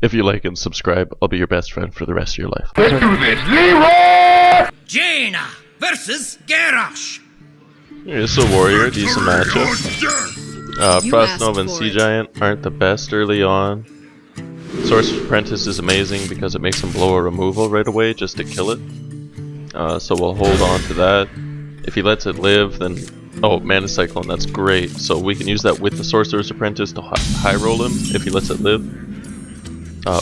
If you like and subscribe, I'll be your best friend for the rest of your life. Let's do this. Leroy! Jaina versus Garrosh. Here's a warrior, decent matchup. Frost Nova and Sea Giant aren't the best early on. Sorcerer Apprentice is amazing because it makes him blow a removal right away just to kill it. So we'll hold on to that. If he lets it live, then... Oh, Mana Cyclone, that's great. So we can use that with the Sorcerer's Apprentice to high roll him if he lets it live.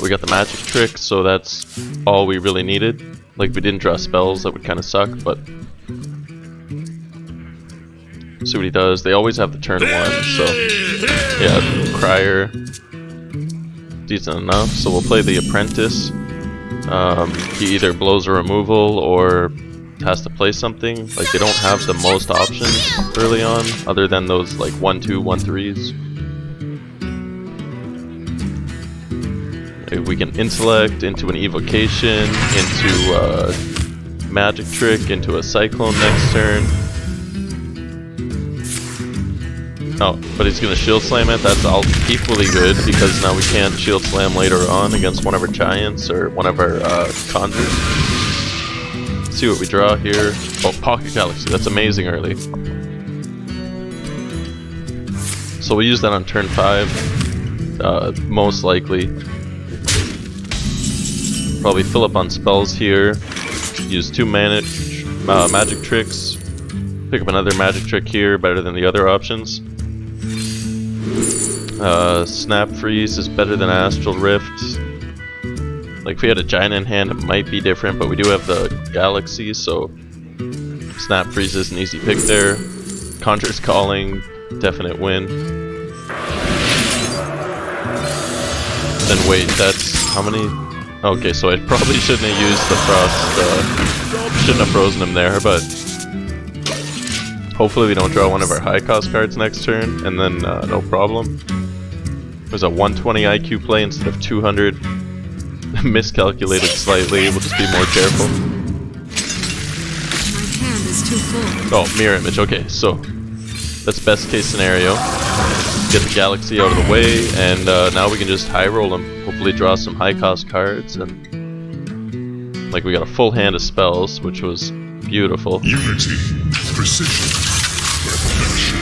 We got the magic trick, so that's all we really needed. Like, if we didn't draw spells, that would kind of suck, but... See what he does. They always have the turn 1, so... Yeah, Crier... Decent enough, so we'll play the Apprentice. He either blows a removal or has to play something. Like, they don't have the most options early on, other than those, like, 1/2, 1/3s. We can Intellect into an Evocation, into a Magic Trick, into a Cyclone next turn. Oh, but he's gonna Shield Slam it. That's all equally good because now we can't Shield Slam later on against one of our Giants or one of our Conjurers. Let's see what we draw here. Oh, Pocket Galaxy. That's amazing early. So we'll use that on turn 5, most likely. Probably fill up on spells here. Use 2 magic tricks. Pick up another magic trick here, better than the other options. Snap Freeze is better than Astral Rift. Like, if we had a Giant in hand, it might be different, but we do have the Galaxy, so Snap Freeze is an easy pick there. Conjurer's Calling, definite win. Then wait, that's how many? Okay, so I probably shouldn't have used the Frost, shouldn't have frozen him there, but hopefully we don't draw one of our high cost cards next turn, and then no problem. There's a 120 IQ play instead of 200. Miscalculated slightly, we'll just be more careful. My hand is too full. Oh, Mirror Image, okay, so that's best case scenario. Get the Galaxy out of the way, and now we can just high roll him. Hopefully draw some high cost cards, and like we got a full hand of spells, which was beautiful. Unity, precision, perfection.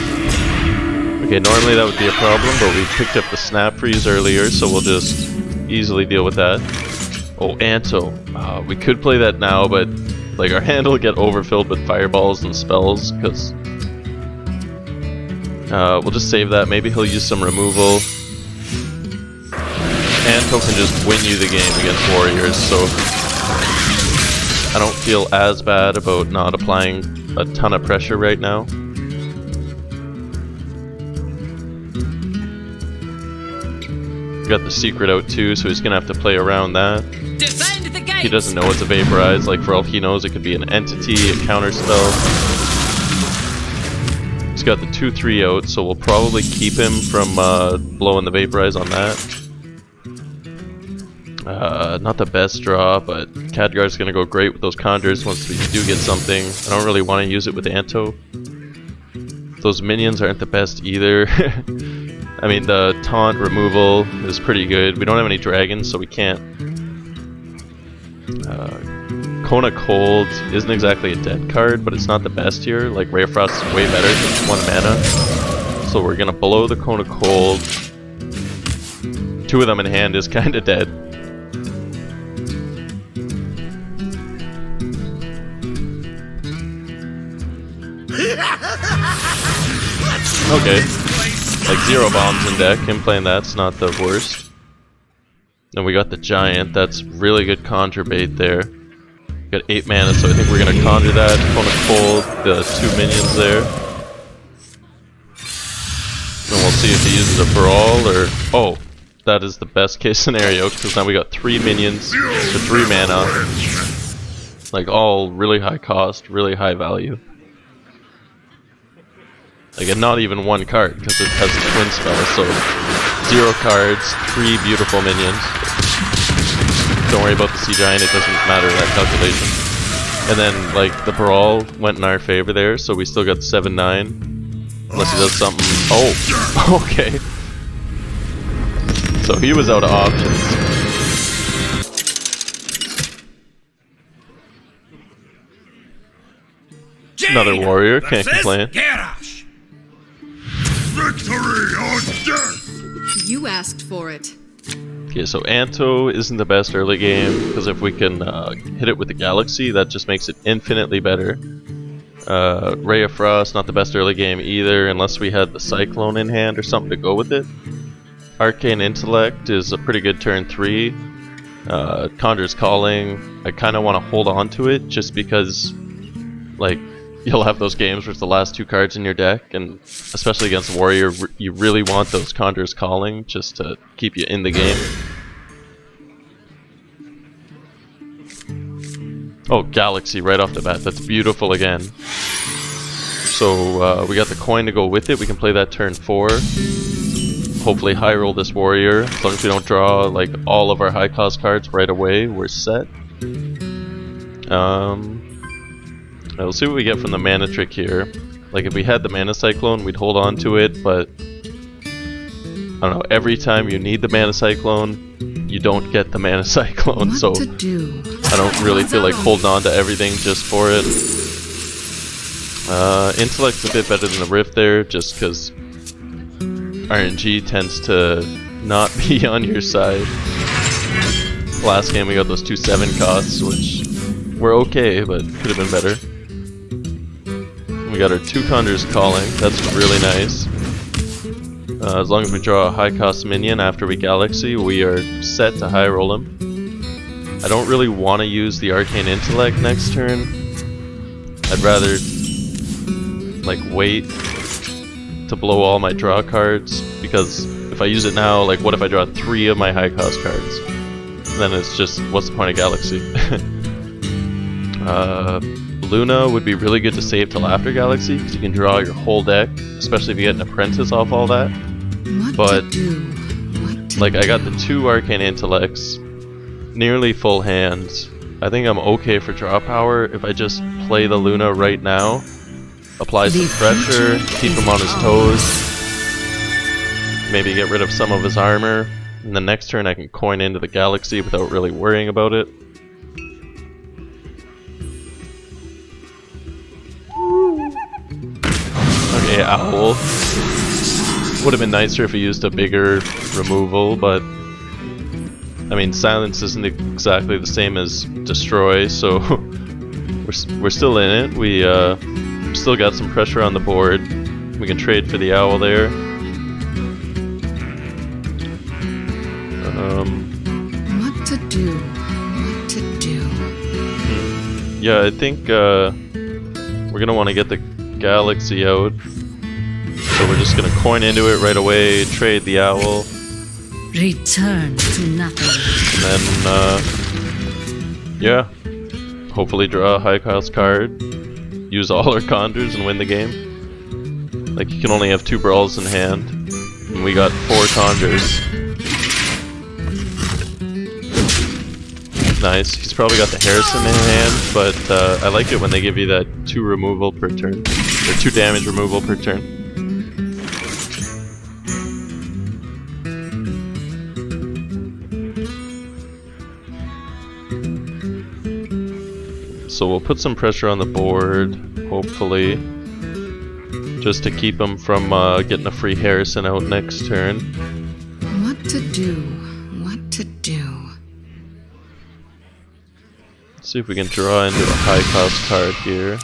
Okay, normally that would be a problem, but we picked up the Snap Freeze earlier, so we'll just easily deal with that. Oh, Anto. We could play that now, but like our hand will get overfilled with fireballs and spells, because we'll just save that. Maybe he'll use some removal. Anto can just win you the game against warriors, so I don't feel as bad about not applying a ton of pressure right now. We got the secret out too, so he's gonna have to play around that. Defend the gate. He doesn't know it's a Vaporize, like for all he knows it could be an entity, a counter spell. He's got the 2/3 out, so we'll probably keep him from blowing the Vaporize on that. Not the best draw, but Khadgar's gonna go great with those Conjurers once we do get something. I don't really want to use it with Anto. Those minions aren't the best either. I mean, the taunt removal is pretty good. We don't have any dragons, so we can't. Kona Cold isn't exactly a dead card, but it's not the best here. Like, Rare Frost is way better because it's 1 mana. So we're gonna blow the Kona Cold. 2 of them in hand is kinda dead. Okay. Like 0 bombs in deck, him playing that's not the worst. Then we got the Giant, that's really good conjure bait there. Got 8 mana, so I think we're gonna conjure that. Kona Cold, the 2 minions there. Then we'll see if he uses a Brawl or... Oh, that is the best case scenario, because now we got 3 minions for 3 mana. Like, all really high cost, really high value. Like, and not even 1 card, because it has the twin spell, so 0 cards, 3 beautiful minions. Don't worry about the Sea Giant, it doesn't matter that calculation. And then, like, the Brawl went in our favor there, so we still got 7/9. Unless he does something... Oh! Okay. So he was out of options. Another warrior, can't versus complain. Garrosh. Victory or death! You asked for it. Okay, so Anto isn't the best early game, because if we can hit it with the Galaxy, that just makes it infinitely better. Ray of Frost, not the best early game either, unless we had the Cyclone in hand or something to go with it. Arcane Intellect is a pretty good turn 3. Conjurer's Calling, I kind of want to hold on to it, just because, like, you'll have those games where it's the last 2 cards in your deck, and especially against Warrior, you really want those Conjurer's Calling just to keep you in the game. Oh, Galaxy right off the bat. That's beautiful again. So we got the coin to go with it. We can play that turn 4. Hopefully high roll this warrior. As long as we don't draw like all of our high cost cards right away, we're set. We'll see what we get from the mana trick here. Like if we had the mana cyclone, we'd hold on to it, but I don't know, every time you need the mana cyclone, you don't get the mana cyclone, What so to do? I don't really feel like holding on to everything just for it. Intellect's a bit better than the Rift there, just because RNG tends to not be on your side. Last game we got those 2 7 costs, which were okay, but could have been better. We got our 2 Conjurer's Calling, that's really nice. As long as we draw a high cost minion after we Galaxy, we are set to high roll him. I don't really want to use the Arcane Intellect next turn. I'd rather like wait to blow all my draw cards, because if I use it now, like what if I draw 3 of my high cost cards? Then it's just, what's the point of Galaxy? Luna would be really good to save till after Galaxy, because you can draw your whole deck, especially if you get an Apprentice off all that. But like I got the 2 Arcane Intellects, nearly full hands. I think I'm okay for draw power if I just play the Luna right now, apply some pressure, keep him on his toes, maybe get rid of some of his armor, and the next turn I can coin into the Galaxy without really worrying about it. Okay, Owl. Would have been nicer if he used a bigger removal, but I mean, Silence isn't exactly the same as Destroy, so we're still in it. We still got some pressure on the board. We can trade for the Owl there. What to do? What to do? Yeah, I think we're gonna want to get the Galaxy out. So we're just gonna coin into it right away, trade the Owl. Return to nothing. And then, yeah, hopefully draw a high cost card, use all our Conjures and win the game. Like, you can only have 2 Brawls in hand, and we got 4 Conjures. Nice, he's probably got the Harrison in hand, but I like it when they give you that 2 removal per turn, or 2 damage removal per turn. So we'll put some pressure on the board, hopefully, just to keep him from getting a free Harrison out next turn. What to do? What to do? Let's see if we can draw into a high cost card here.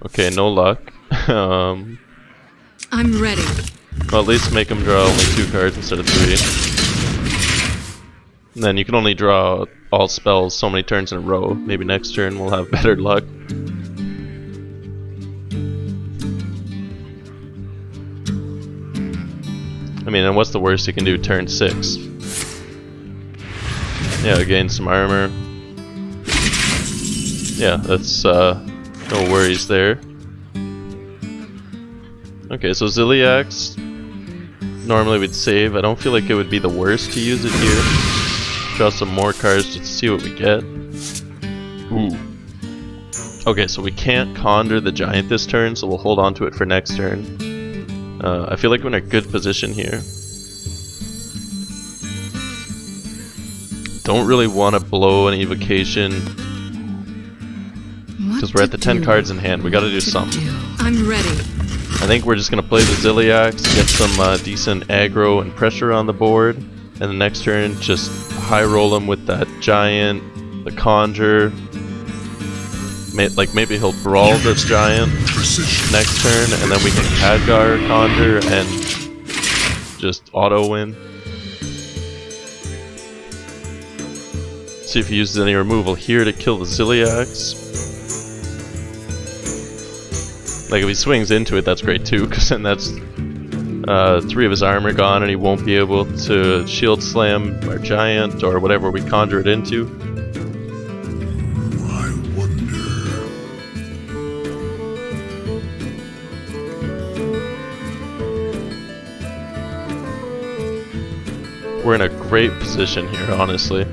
Okay, no luck. I'm ready. Well, at least make him draw only 2 cards instead of 3. And then you can only draw all spells so many turns in a row. Maybe next turn we'll have better luck. I mean, and what's the worst you can do turn 6? Yeah, gain some armor. Yeah, that's no worries there. Okay, so Zilliax, normally we'd save. I don't feel like it would be the worst to use it here. Draw some more cards just to see what we get. Ooh. Okay, so we can't Conjure the Giant this turn, so we'll hold on to it for next turn. I feel like we're in a good position here. Don't really want to blow an Evocation because we're at the 10 cards in hand. We gotta do something. I'm ready. I think we're just gonna play the Zilliax, get some decent aggro and pressure on the board, and the next turn just high roll him with that giant, the Conjurer. Maybe he'll brawl this giant next turn, and then we can Khadgar Conjure and just auto win. See if he uses any removal here to kill the Zilliax. Like if he swings into it, that's great too, because then that's 3 of his armor gone, and he won't be able to shield slam our giant or whatever we conjure it into. We're in a great position here, honestly.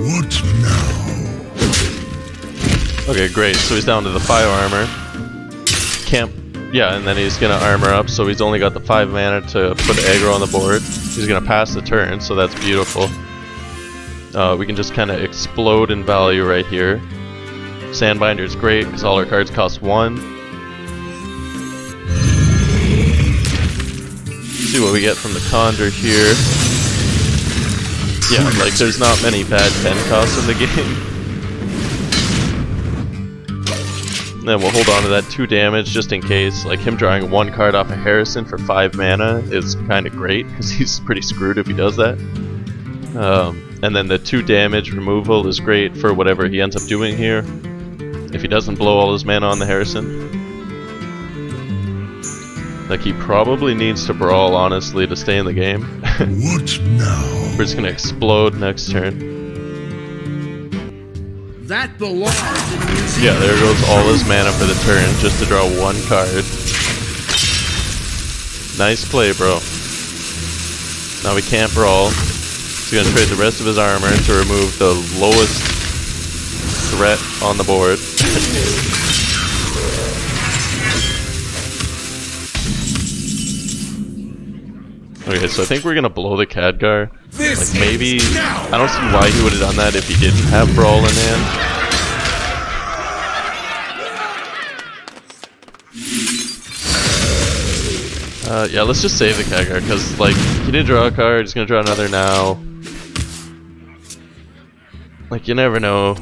What now? Okay, great. So he's down to the 5 armor. Can't. Yeah, and then he's gonna armor up, so he's only got the 5 mana to put aggro on the board. He's gonna pass the turn, so that's beautiful. We can just kind of explode in value right here. Sandbinder is great because all our cards cost 1. See what we get from the Conjure here. Yeah, like there's not many bad 10 costs in the game. Then we'll hold on to that 2 damage just in case. Like him drawing 1 card off of Harrison for 5 mana is kind of great because he's pretty screwed if he does that. And then the 2 damage removal is great for whatever he ends up doing here. If he doesn't blow all his mana on the Harrison. Like he probably needs to brawl, honestly, to stay in the game. What now? We're just gonna explode next turn. That belongs in the museum. Yeah, there goes all his mana for the turn, just to draw 1 card. Nice play, bro. Now we can't brawl. He's gonna trade the rest of his armor to remove the lowest threat on the board. Okay, so I think we're gonna blow the Khadgar. Like maybe, I don't see why he would have done that if he didn't have Brawl in hand. Yeah, let's just save the Khadgar, because like, he did draw a card, he's gonna draw another now. Like, you never know.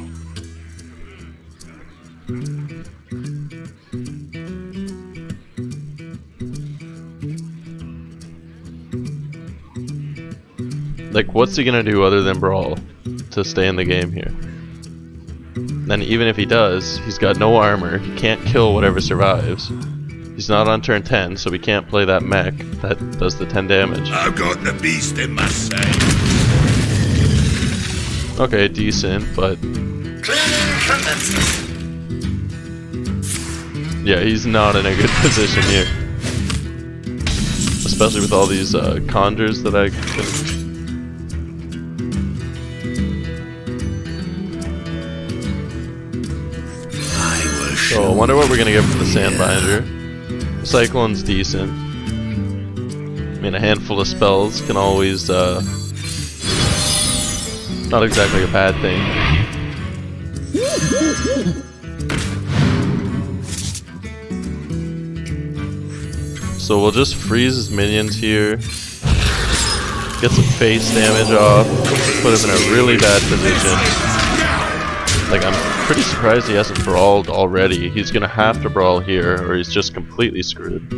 Like, what's he gonna do other than brawl to stay in the game here? Then even if he does, he's got no armor, he can't kill whatever survives. He's not on turn 10, so we can't play that mech that does the 10 damage. I've got the beast in my sight. Okay, decent, but... yeah, he's not in a good position here. Especially with all these conjures that I can... So I wonder what we're gonna get from the Sandbinder. Cyclone's decent. I mean, a handful of spells can always, not exactly a bad thing. So we'll just freeze his minions here. Get some face damage off. Put him in a really bad position. Like, I'm pretty surprised he hasn't brawled already. He's gonna have to brawl here, or he's just completely screwed.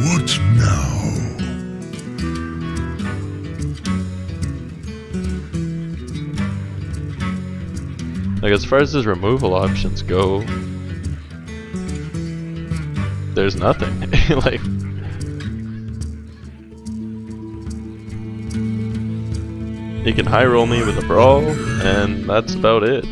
What now? Like, as far as his removal options go, there's nothing. Like, he can high roll me with a brawl, and that's about it.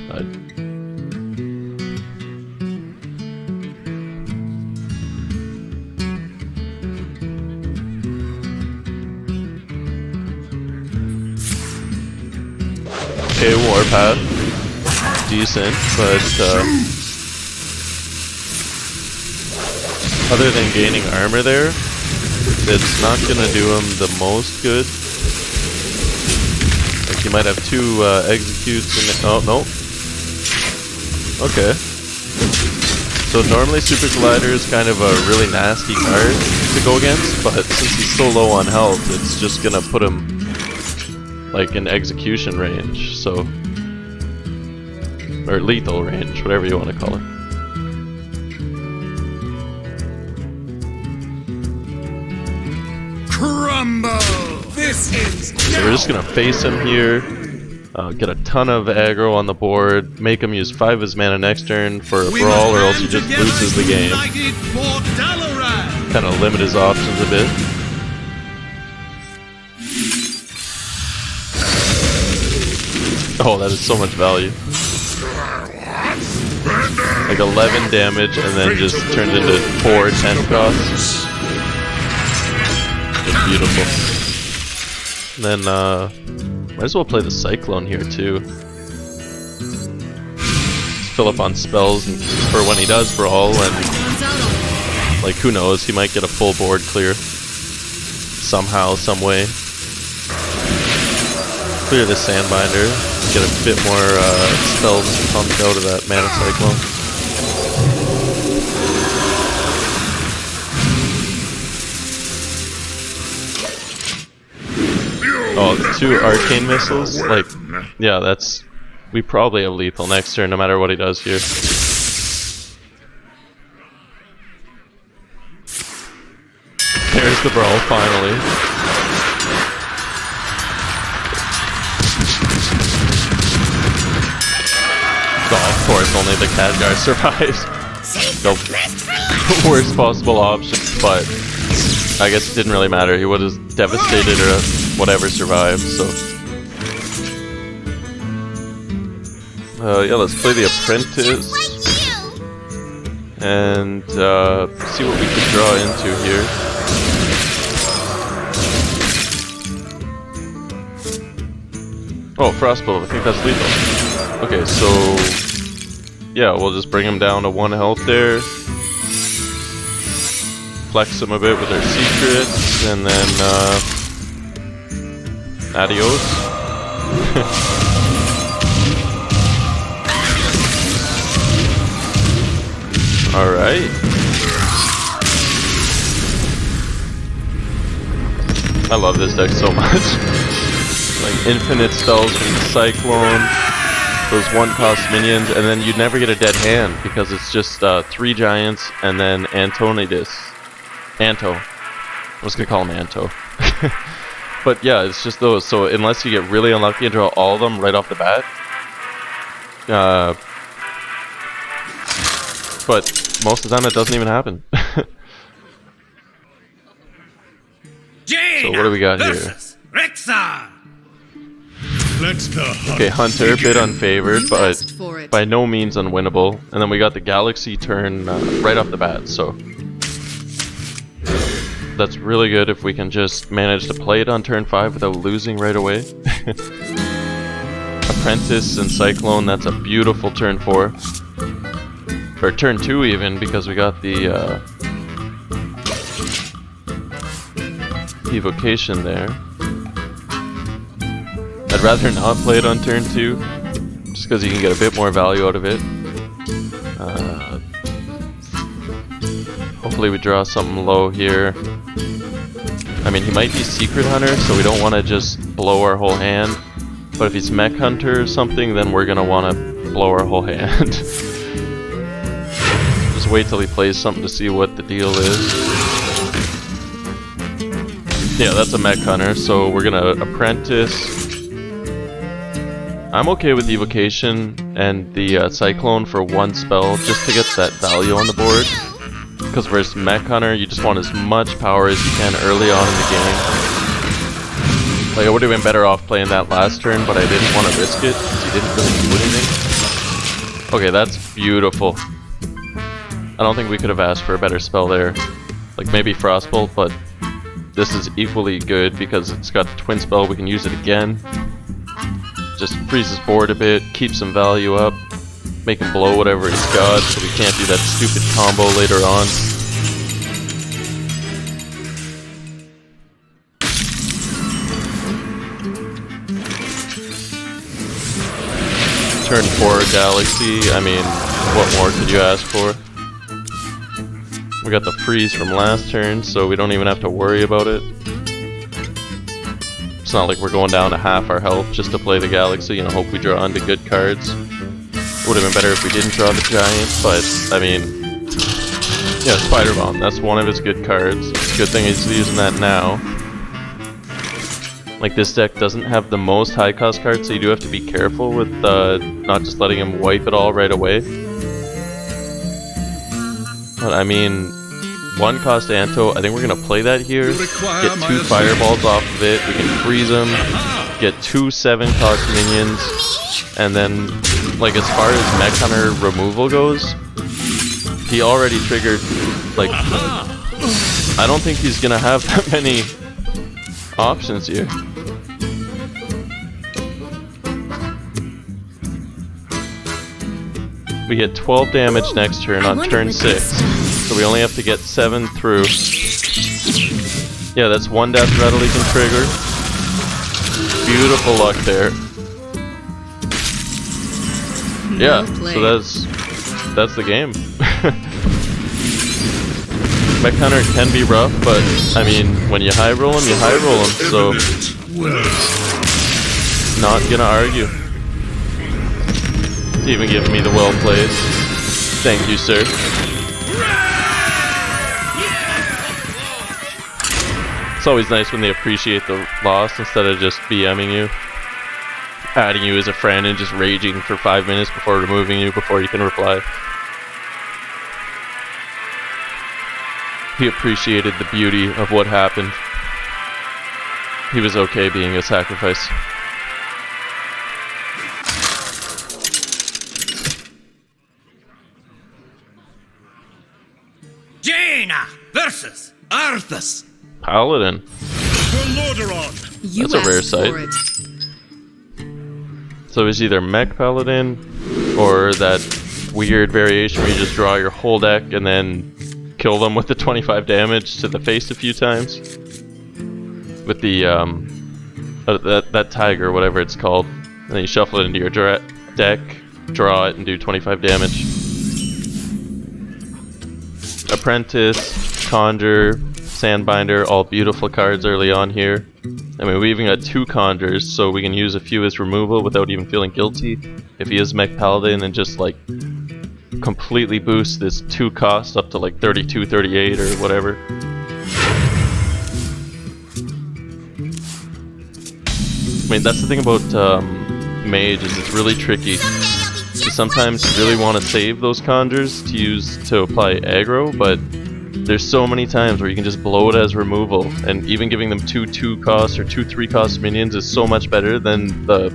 okay warpath. Decent, but other than gaining armor there, it's not gonna do him the most good. Like you might have 2 executes in it. Oh, no. Okay. So normally Super Collider is kind of a really nasty card to go against, but since he's so low on health, it's just gonna put him like in execution range, so, or lethal range, whatever you want to call it. Crumble! This is So we're just gonna face him here, get a ton of aggro on the board, make him use 5 of his mana next turn for a brawl, or else he just loses the game. Kind of limit his options a bit. Oh, that is so much value. Like 11 damage and then just turned into 4 10 costs. Just beautiful. And then, might as well play the Cyclone here too. Just fill up on spells and for when he does brawl, and like who knows, he might get a full board clear. Somehow, some way. Clear the Sandbinder, get a bit more spells pumped out of that Mana Cyclone. Oh, 2 Arcane Missiles? Like, yeah, that's... We probably have lethal next turn, no matter what he does here. There's the brawl, finally. Oh, of course, only the Khadgar survives. The worst possible option, but I guess it didn't really matter. He would have devastated or whatever survived, so. Yeah, let's play the Apprentice. And see what we can draw into here. Oh, Frostbolt, I think that's lethal. Okay, so yeah, we'll just bring him down to 1 health there. Flex him a bit with our secrets, and then adios. Alright. I love this deck so much. Like infinite spells from the Cyclone. Those 1-cost minions, and then you'd never get a dead hand because it's just 3 giants and then Antonidas. Anto. I was gonna call him Anto. But yeah, it's just those. So unless you get really unlucky and draw all of them right off the bat. But most of the time that doesn't even happen. So what do we got here? Okay, Hunter, bit unfavored, but by no means unwinnable. And then we got the Galaxy turn right off the bat, so that's really good if we can just manage to play it on turn 5 without losing right away. Apprentice and Cyclone, that's a beautiful turn 4. Or turn 2 even, because we got the Evocation there. I'd rather not play it on turn 2, just because you can get a bit more value out of it. Hopefully we draw something low here. I mean, he might be Secret Hunter, so we don't want to just blow our whole hand. But if he's Mech Hunter or something, then we're going to want to blow our whole hand. Just wait till he plays something to see what the deal is. Yeah, that's a Mech Hunter, so we're going to Apprentice. I'm okay with Evocation and the Cyclone for 1 spell, just to get that value on the board. Because versus Mech Hunter, you just want as much power as you can early on in the game. Like, I would have been better off playing that last turn, but I didn't want to risk it, because he didn't really do anything. Okay, that's beautiful. I don't think we could have asked for a better spell there. Like, maybe Frostbolt, but this is equally good, because it's got Twin Spell, we can use it again. just freeze his board a bit, keep some value up, make him blow whatever he's got so we can't do that stupid combo later on. Turn 4 Galaxy, I mean, what more could you ask for? We got the freeze from last turn, so we don't even have to worry about it. It's not like we're going down to half our health just to play the Galaxy and hope we draw onto good cards. Would have been better if we didn't draw the Giant, but, I mean... Yeah, Spider Bomb, that's one of his good cards. Good thing he's using that now. Like, this deck doesn't have the most high cost cards, so you do have to be careful with not just letting him wipe it all right away. But I mean, 1 cost Anto, I think we're gonna play that here. Get 2 fireballs off of it, we can freeze him, get 2 7 cost minions, and then, like, as far as Mech Hunter removal goes, he already triggered, like, I don't think he's gonna have that many options here. We get 12 damage next turn on turn 6, so we only have to get 7 through. Yeah, that's 1 Death Rattle he can trigger. Beautiful luck there. Yeah, so that's the game. Mech Hunter can be rough, but I mean, when you high roll him, you high roll him, so not gonna argue. Even giving me the well played. Thank you, sir. It's always nice when they appreciate the loss instead of just BMing you, adding you as a friend and just raging for 5 minutes before removing you before you can reply. He appreciated the beauty of what happened. He was okay being a sacrifice. Jaina versus Arthas. Paladin. That's a rare sight. So it's either Mech Paladin or that weird variation where you just draw your whole deck and then kill them with the 25 damage to the face a few times. With the that tiger, whatever it's called. And then you shuffle it into your deck, draw it, and do 25 damage. Apprentice, Conjurer, Sandbinder, all beautiful cards early on here. I mean, we even got 2 Conjures, so we can use a few as removal without even feeling guilty. If he is Mech Paladin and just like completely boost this 2 cost up to like 32, 38 or whatever. I mean, that's the thing about Mage, is it's really tricky. So sometimes you really want to save those Conjures to use to apply aggro, but there's so many times where you can just blow it as removal, and even giving them 2 cost or 2 3 cost minions is so much better than the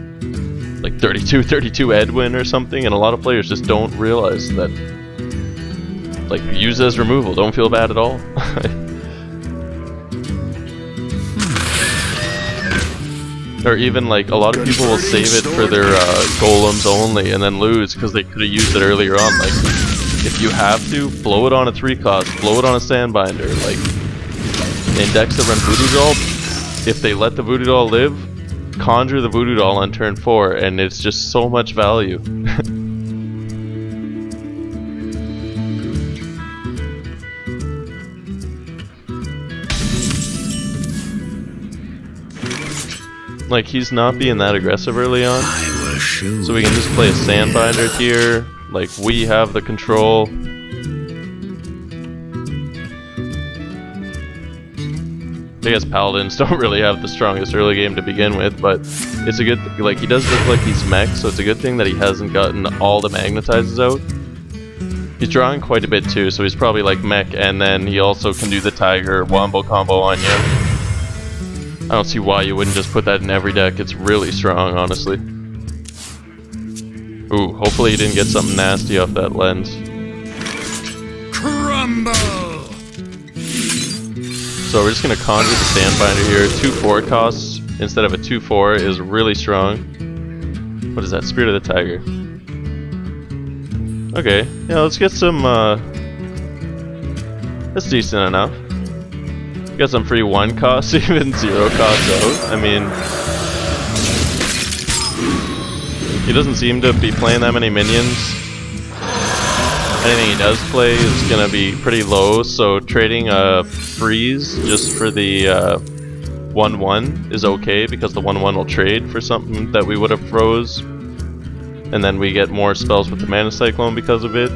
like 32 Edwin or something, and a lot of players just don't realize that. Like, use as removal, don't feel bad at all. Or even like, a lot of people will save it for their golems only and then lose because they could have used it earlier on. Like, if you have to, blow it on a 3 cost, blow it on a Sandbinder. Like, in decks that run Voodoo Doll, if they let the Voodoo Doll live, conjure the Voodoo Doll on turn 4, and it's just so much value. Like, he's not being that aggressive early on, so we can just play a Sandbinder here. Like, we have the control. I guess Paladins don't really have the strongest early game to begin with, but it's a good like, he does look like he's Mech, so it's a good thing that he hasn't gotten all the Magnetizes out. He's drawing quite a bit too, so he's probably like Mech, and then he also can do the Tiger Wombo combo on you. I don't see why you wouldn't just put that in every deck. It's really strong, honestly. Ooh, hopefully he didn't get something nasty off that lens. Crumble! So we're just gonna conjure the Sandbinder here. 2 4 costs instead of a 2/4 is really strong. What is that? Spirit of the Tiger. Okay, yeah, let's get some, that's decent enough. Got some free 1 cost, even 0 cost out. I mean, he doesn't seem to be playing that many minions. Anything he does play is gonna be pretty low, so trading a freeze just for the 1/1 is okay, because the 1/1 will trade for something that we would have froze. And then we get more spells with the Mana Cyclone because of it.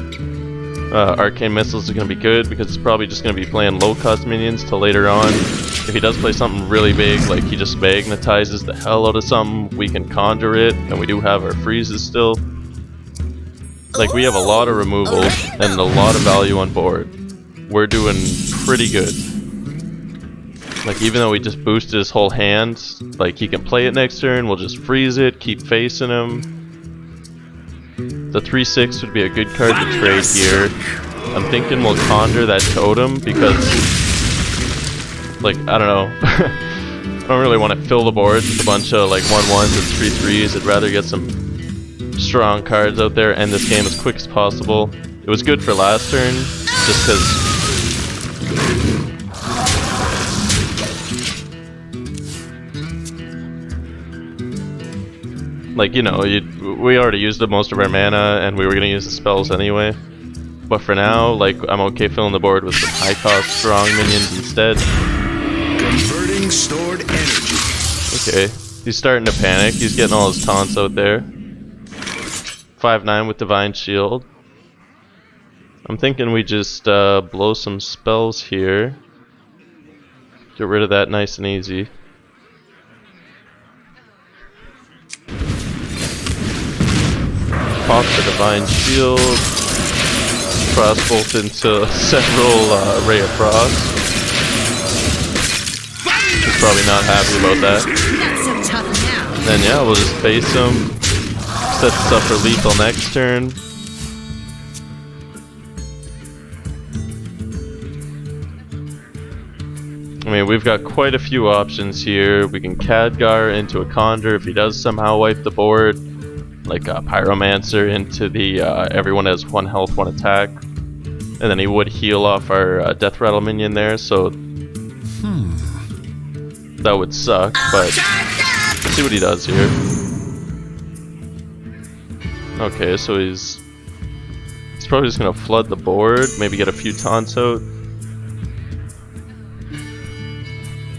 Arcane Missiles is going to be good because it's probably just going to be playing low cost minions till later on. If he does play something really big, like he just magnetizes the hell out of something, we can conjure it, and we do have our freezes still. Like, we have a lot of removal and a lot of value on board. We're doing pretty good. Like, even though we just boosted his whole hand, like, he can play it next turn, we'll just freeze it, keep facing him. The 3/6 would be a good card to trade here. I'm thinking we'll conjure that totem because, like, I don't know. I don't really want to fill the boards with a bunch of like 1/1s and 3/3s. I'd rather get some strong cards out there, end this game as quick as possible. It was good for last turn, just because. Like, you know, we already used up most of our mana, and we were going to use the spells anyway. But for now, like, I'm okay filling the board with some high-cost, strong minions instead. Converting stored energy. Okay, he's starting to panic. He's getting all his taunts out there. 5/9 with Divine Shield. I'm thinking we just blow some spells here. Get rid of that nice and easy. Pop the Divine Shield, Frostbolt into several Ray of Frost. He's probably not happy about that. Not so tough now. Then yeah, we'll just face him, set this up for lethal next turn. I mean, we've got quite a few options here. We can Khadgar into a Conjurer if he does somehow wipe the board. Like a Pyromancer into the everyone has 1 health, 1 attack, and then he would heal off our Death Rattle minion there, so that would suck, but let's see what he does here. Okay, so he's probably just gonna flood the board, maybe get a few taunts out.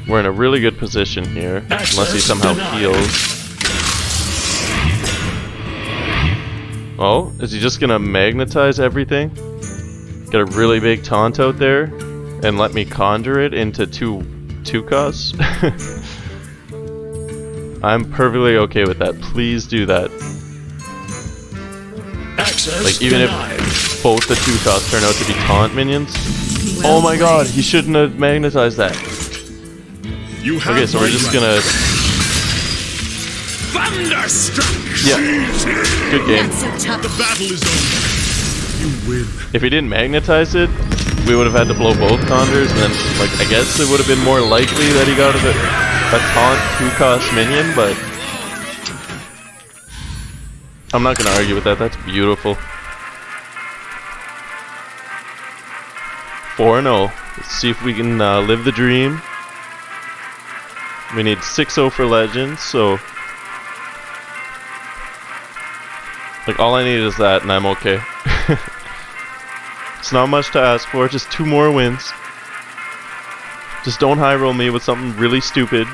We're in a really good position here, unless he somehow heals. Oh, is he just gonna magnetize everything? Get a really big taunt out there and let me conjure it into two costs? I'm perfectly okay with that. Please do that. Like, even if both the 2 costs turn out to be taunt minions. Well Oh my god, played. he shouldn't have magnetized that. Okay, so we're just gonna. Thunderstruck. Yeah, good game. Not so tough. The battle is over. You win. If he didn't magnetize it, we would have had to blow both conjures, and then, like, I guess it would have been more likely that he got a taunt 2-cost minion, but I'm not gonna argue with that. That's beautiful. 4-0. Let's see if we can live the dream. We need 6-0 for Legends, so like, all I need is that, and I'm okay. It's not much to ask for, just 2 more wins. Just don't high roll me with something really stupid.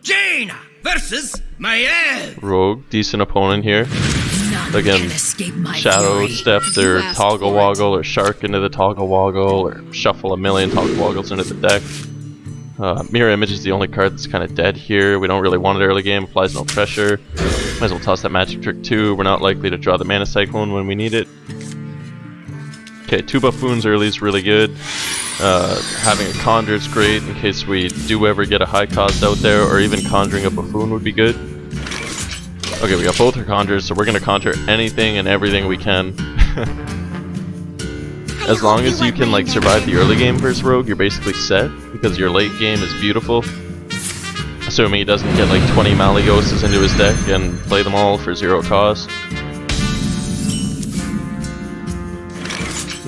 Jaina versus Maiev. Rogue, decent opponent here. None Again, can escape my Shadow fury. Step their You asked Toggle for it. Woggle, or Shark into the Toggle Woggle, or shuffle a million Toggle Woggles into the deck. Mirror Image is the only card that's kind of dead here. We don't really want it early game, applies no pressure. Might as well toss that Magic Trick too. We're not likely to draw the Mana Cyclone when we need it. Okay, 2 Buffoons early is really good. Having a Conjure is great in case we do ever get a high cost out there, or even conjuring a Buffoon would be good. Okay, we got both our Conjures, so we're going to conjure anything and everything we can. As long as you can like survive the early game versus Rogue, you're basically set, because your late game is beautiful. Assuming he doesn't get like 20 Malygoses into his deck and play them all for 0 cost.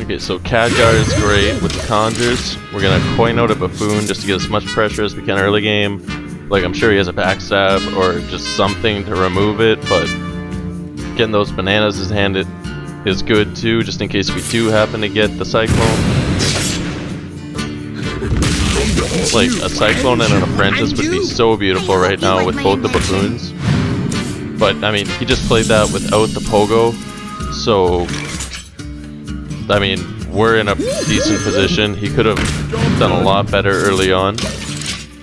Okay, so Khadgar is great with the Conjures. We're gonna coin out a Buffoon just to get as much pressure as we can early game. Like, I'm sure he has a backstab or just something to remove it, but getting those bananas in his hand is good too, just in case we do happen to get the Cyclone. Like, a Cyclone and an Apprentice would be so beautiful right now with both the Buffoons. But, I mean, he just played that without the Pogo, so... I mean, we're in a decent position. He could have done a lot better early on.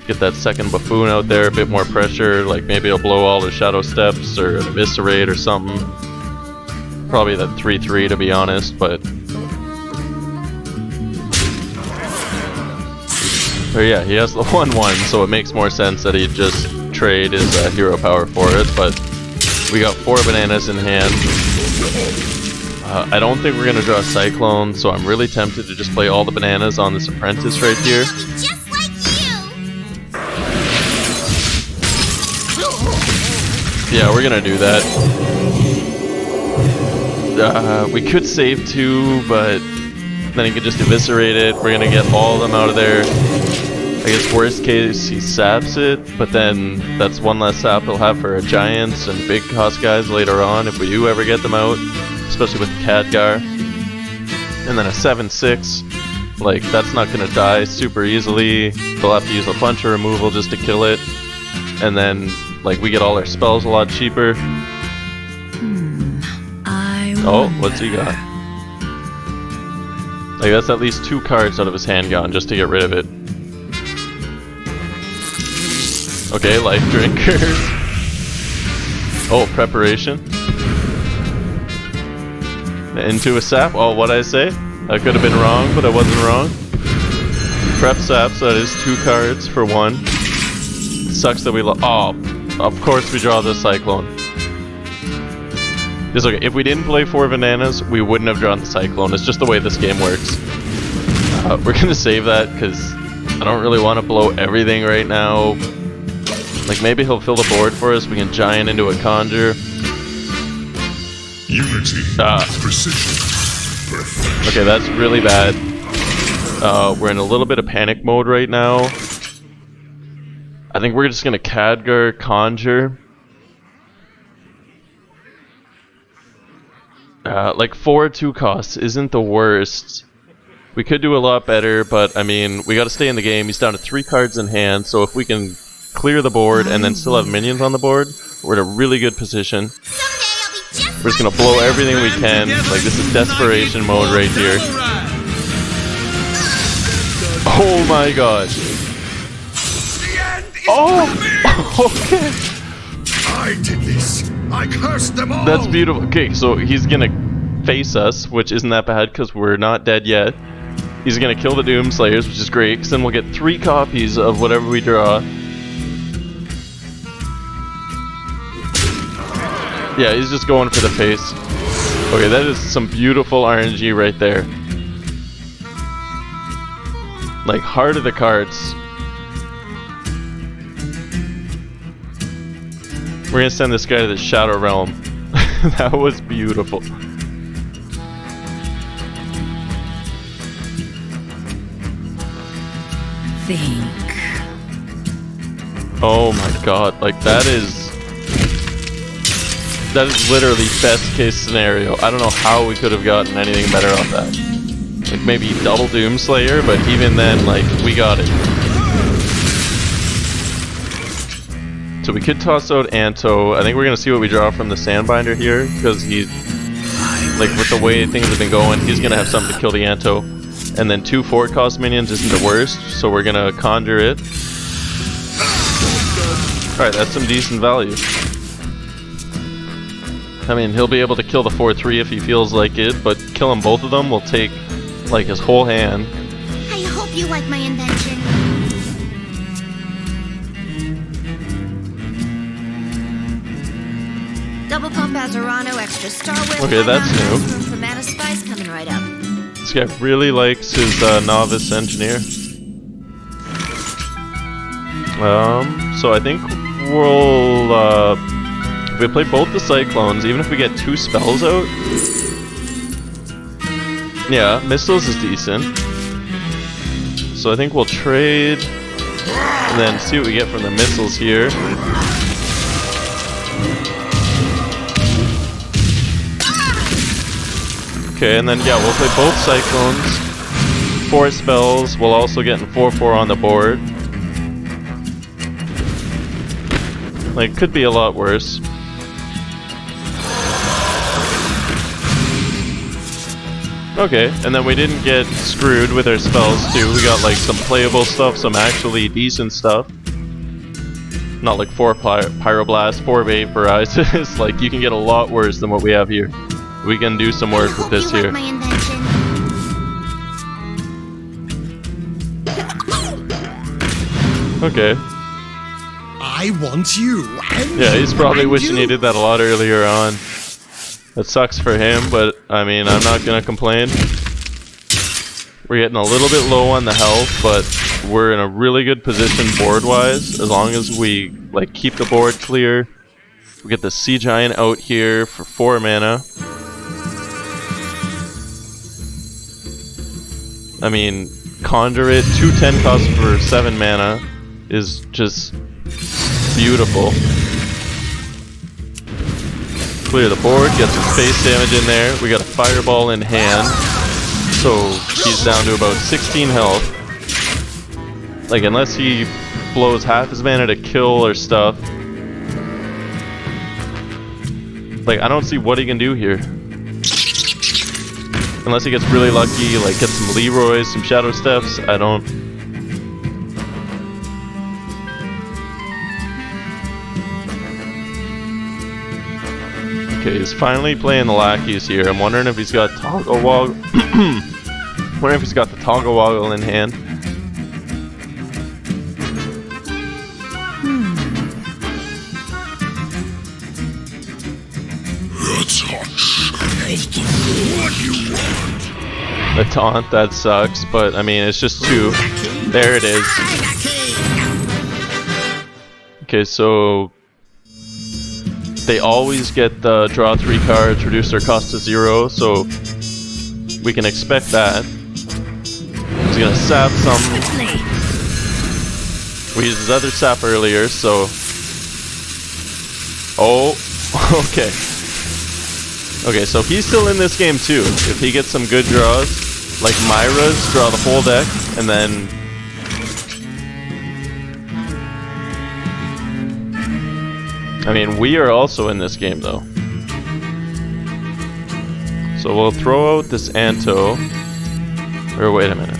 Get that second Buffoon out there, a bit more pressure, like maybe he'll blow all the Shadow Steps or an Eviscerate or something. Probably that 3-3 to be honest, but... But yeah, he has the 1-1, so it makes more sense that he'd just trade his hero power for it, but we got 4 bananas in hand. I don't think we're going to draw a Cyclone, so I'm really tempted to just play all the bananas on this Apprentice right here. Just like you. Yeah, we're going to do that. We could save 2, but then he could just eviscerate it. We're going to get all of them out of there. I guess worst case, he saps it, but then that's one less sap he'll have for our Giants and big cost guys later on if we do ever get them out. Especially with Khadgar. And then a 7-6, like, that's not gonna die super easily. They'll have to use a bunch of removal just to kill it. And then, like, we get all our spells a lot cheaper. Oh, what's he got? Like, that's at least 2 cards out of his hand gone just to get rid of it. Okay, Life Drinker. Oh, Preparation. Into a sap. Oh, what'd I say? I could have been wrong, but I wasn't wrong. Prep sap, so that is 2 cards for 1. Sucks that we oh, of course we draw the Cyclone. It's okay. If we didn't play 4 bananas, we wouldn't have drawn the Cyclone. It's just the way this game works. We're gonna save that because I don't really want to blow everything right now. Like, maybe he'll fill the board for us. We can giant into a Conjure. Unity. Precision. Perfection. Okay, that's really bad. We're in a little bit of panic mode right now. I think we're just gonna Khadgar Conjure. Like 4 2 costs isn't the worst. We could do a lot better, but I mean, we gotta stay in the game. He's down to 3 cards in hand, so if we can clear the board and then still have minions on the board, we're in a really good position. We're just gonna blow everything we can. Like, this is desperation mode right here. Oh my god. Oh! Okay. I did this. I cursed them all. That's beautiful. Okay, so he's gonna face us, which isn't that bad because we're not dead yet. He's gonna kill the Doomslayers, which is great, because then we'll get 3 copies of whatever we draw. Yeah, he's just going for the face. Okay, that is some beautiful RNG right there. Like, heart of the cards. We're gonna send this guy to the Shadow Realm. That was beautiful. Think. Oh my god, like that is literally best case scenario. I don't know how we could have gotten anything better off that. Like maybe double Doomslayer, but even then, like, we got it. So we could toss out Anto. I think we're gonna see what we draw from the Sandbinder here, because he's like, with the way things have been going, he's gonna have something to kill the Anto. And then 2 4 cost minions isn't the worst, so we're gonna conjure it. Alright, that's some decent value. I mean, he'll be able to kill the 4-3 if he feels like it, but killing both of them will take, like, his whole hand. I hope you like my invention. Double pump Azarano, extra Star Whip. Okay, that's new. From Mana Spice coming right up. This guy really likes his novice engineer. So I think we'll if we play both the cyclones, even if we get 2 spells out. Yeah, missiles is decent. So I think we'll trade and then see what we get from the missiles here. Okay, and then yeah, we'll play both cyclones. 4 spells. We'll also get in 4/4 on the board. Like, could be a lot worse. Okay, and then we didn't get screwed with our spells too. We got like some playable stuff, some actually decent stuff. Not like 4 Pyroblast, 4 Vaporizes. Like, you can get a lot worse than what we have here. We can do some work with this here. My invention. Okay. I want you. And Yeah, he's probably and wishing you. he did that a lot earlier on. That sucks for him, but I mean, I'm not gonna complain. We're getting a little bit low on the health, but we're in a really good position board-wise, as long as we like keep the board clear. We get the Sea Giant out here for 4 mana. I mean, Conjurer, 2/10 cost for 7 mana is just beautiful. Clear the board, get some space damage in there. We got a Fireball in hand, so he's down to about 16 health. Like, unless he blows half his mana to kill or stuff, like, I don't see what he can do here. Unless he gets really lucky, like get some Leroys, some Shadow Steps, I don't... Okay, he's finally playing the lackeys here. I'm wondering if he's got Toggle Woggle. Wondering if he's got the Toggle Woggle in hand. The taunt, that sucks, but I mean, it's just 2. There it is. Okay, so they always get the draw 3 cards, reduce their cost to 0, so we can expect that. He's gonna sap some. We used his other sap earlier, so... Oh, okay. Okay, so he's still in this game too. If he gets some good draws, like Myra's, draw the whole deck, and then... I mean, we are also in this game though. So we'll throw out this Anto. Or wait a minute.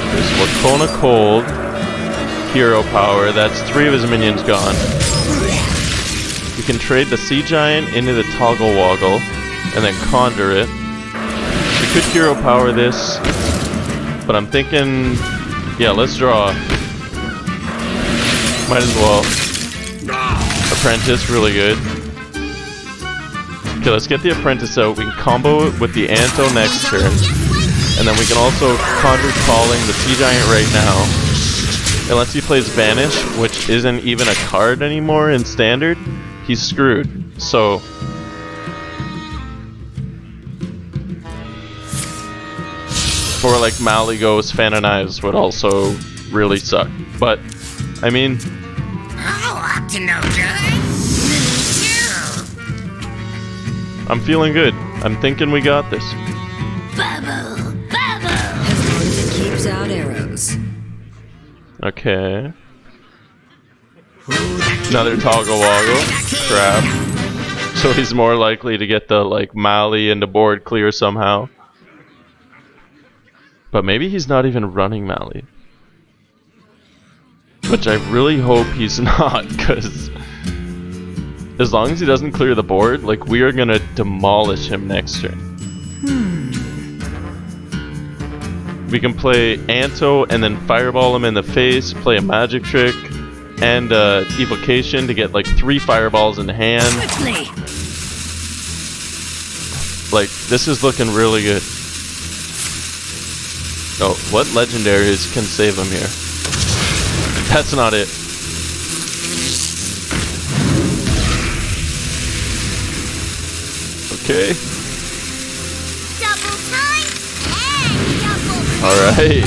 Okay, so we'll Kona Cold. Hero power, that's 3 of his minions gone. We can trade the Sea Giant into the Toggle Woggle and then conjure it. We could hero power this, but I'm thinking, yeah, let's draw. Might as well. Apprentice, really good. Okay, let's get the Apprentice out. We can combo it with the Anto next turn. And then we can also conjure calling the Sea Giant right now. Unless he plays Vanish, which isn't even a card anymore in Standard, he's screwed. So... or like Maligos, Fan of Knives would also really suck. But, I mean... Oh, up to no good. I'm feeling good. I'm thinking we got this. Bubble, bubble. As long as it keeps out arrows. Okay. Another Toggle Woggle. Crap. So he's more likely to get the, like, Mali into board clear somehow. But maybe he's not even running Mali. Which I really hope he's not, because as long as he doesn't clear the board, like, we are gonna demolish him next turn. We can play Anto and then Fireball him in the face, play a magic trick, and Evocation to get like 3 fireballs in hand. Quickly. Like, this is looking really good. Oh, what legendaries can save him here? That's not it. Okay. Double time and double. Alright.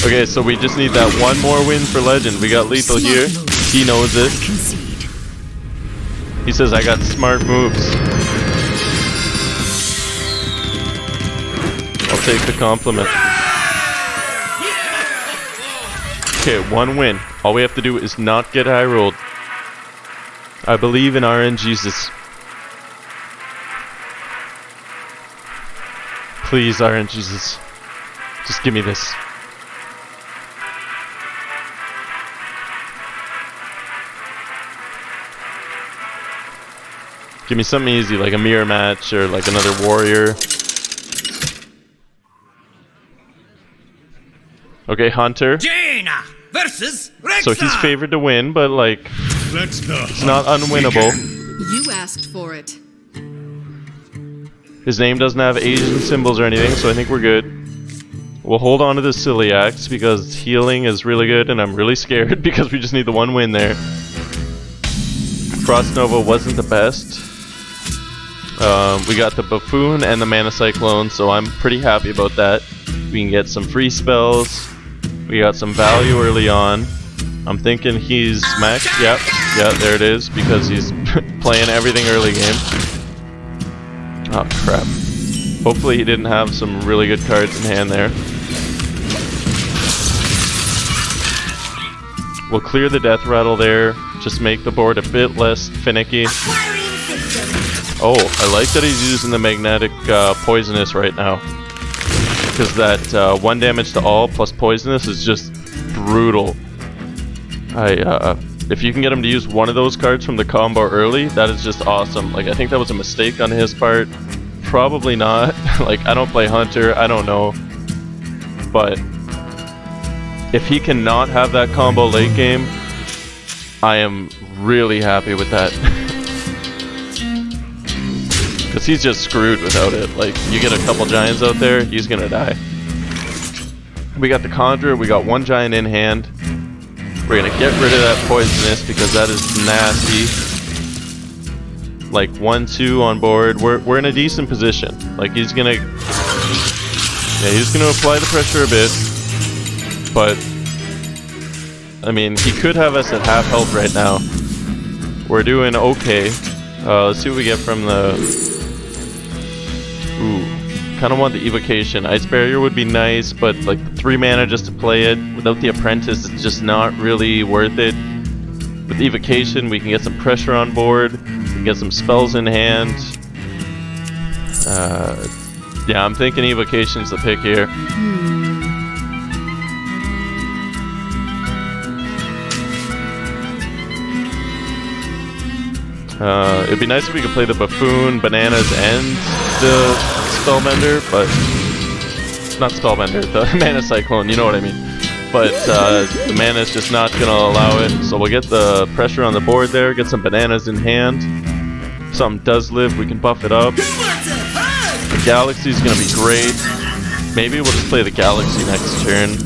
Okay, so we just need that one more win for Legend. We got Lethal here. He knows it. Concede. He says, I got smart moves. I'll take the compliment. Okay, 1 win. All we have to do is not get high rolled. I believe in RN Jesus. Please, RN Jesus. Just give me this. Give me something easy, like a mirror match or like another warrior. Okay, Hunter. Jaina versus Rexa. So he's favored to win, but like, it's not unwinnable. You asked for it. His name doesn't have Asian symbols or anything, so I think we're good. We'll hold on to the Zilliax because healing is really good, and I'm really scared because we just need the 1 win there. Frost Nova wasn't the best. We got the Buffoon and the Mana Cyclone, so I'm pretty happy about that. We can get some free spells. We got some value early on. I'm thinking he's maxed. Yep, yeah, there it is, because he's playing everything early game. Oh crap. Hopefully he didn't have some really good cards in hand there. We'll clear the death rattle there, just make the board a bit less finicky. Oh, I like that he's using the magnetic poisonous right now. Because that 1 damage to all plus poisonous is just brutal. If you can get him to use one of those cards from the combo early, that is just awesome. Like, I think that was a mistake on his part. Probably not. Like, I don't play Hunter, I don't know. But if he cannot have that combo late game, I am really happy with that. Because he's just screwed without it. Like, you get a couple giants out there, he's gonna die. We got the Conjurer, we got 1 giant in hand. We're gonna get rid of that poisonous because that is nasty. Like 1-2 on board. We're in a decent position. Like, he's gonna apply the pressure a bit. But I mean, he could have us at half health right now. We're doing okay. Let's see what we get from the... Ooh, kind of want the Evocation. Ice Barrier would be nice, but like 3 mana just to play it without the Apprentice, it's just not really worth it. With Evocation, we can get some pressure on board, we can get some spells in hand. Yeah, I'm thinking Evocation's the pick here. It'd be nice if we could play the Buffoon, Bananas, and the Spellbender, but... Not Spellbender, the Mana Cyclone, you know what I mean. But the mana is just not going to allow it, so we'll get the pressure on the board there, get some bananas in hand. If something does live, we can buff it up. The Galaxy's going to be great. Maybe we'll just play the Galaxy next turn.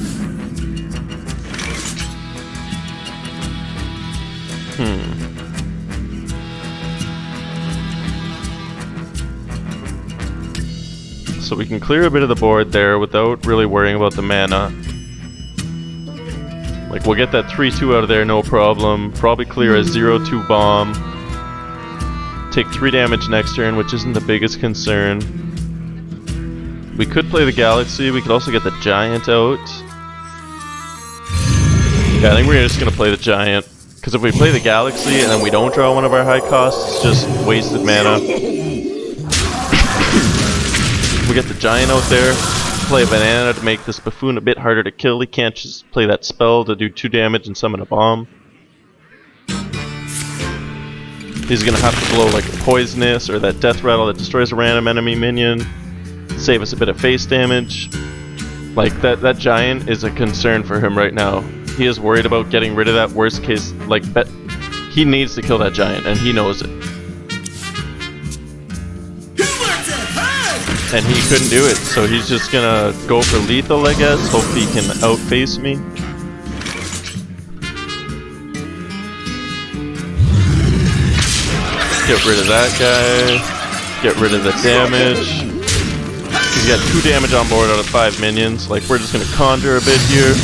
So we can clear a bit of the board there without really worrying about the mana. Like, we'll get that 3-2 out of there, no problem. Probably clear a 0-2 bomb. Take 3 damage next turn, which isn't the biggest concern. We could play the Galaxy, we could also get the Giant out. Yeah, I think we're just gonna play the Giant. Because if we play the Galaxy and then we don't draw one of our high costs, it's just wasted mana. We get the Giant out there, play a Banana to make this Buffoon a bit harder to kill. He can't just play that spell to do 2 damage and summon a bomb. He's gonna have to blow like a Poisonous or that Death Rattle that destroys a random enemy minion. Save us a bit of face damage. Like, that Giant is a concern for him right now. he is worried about getting rid of that worst case, like, he needs to kill that giant, and he knows it. And he couldn't do it, so he's just gonna go for lethal, I guess. Hopefully he can outface me. Get rid of that guy. Get rid of the damage. He's got 2 damage on board out of 5 minions. Like, we're just gonna conjure a bit here.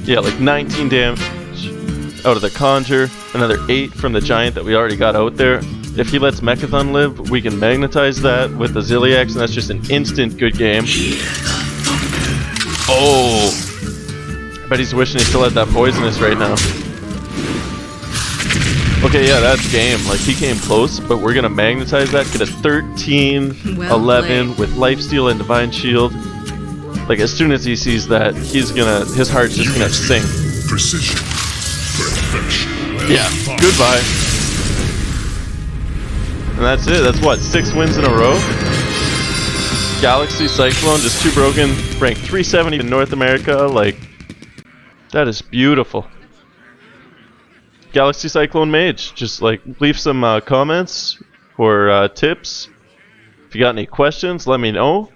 Yeah, like 19 damage out of the Conjure, another 8 from the Giant that we already got out there. If he lets Mechathon live, we can magnetize that with the Zilliax, and that's just an instant good game. Oh! I bet he's wishing he still had that Poisonous right now. Okay, yeah, that's game. Like, he came close, but we're gonna magnetize that, get a 13, Well 11 played. with Lifesteal and Divine Shield. Like, as soon as he sees that, his heart's just gonna sing. Precision. Perfection. Yeah, goodbye. And that's it. That's what, 6 wins in a row? Galaxy Cyclone, just too broken. Ranked 370 in North America. Like, that is beautiful. Galaxy Cyclone Mage. Just, like, leave some comments or tips. If you got any questions, let me know.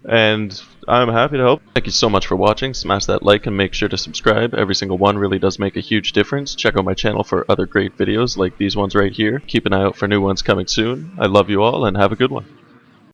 And I'm happy to help. Thank you so much for watching. Smash that like and make sure to subscribe. Every single one really does make a huge difference. Check out my channel for other great videos like these ones right here. Keep an eye out for new ones coming soon. I love you all and have a good one.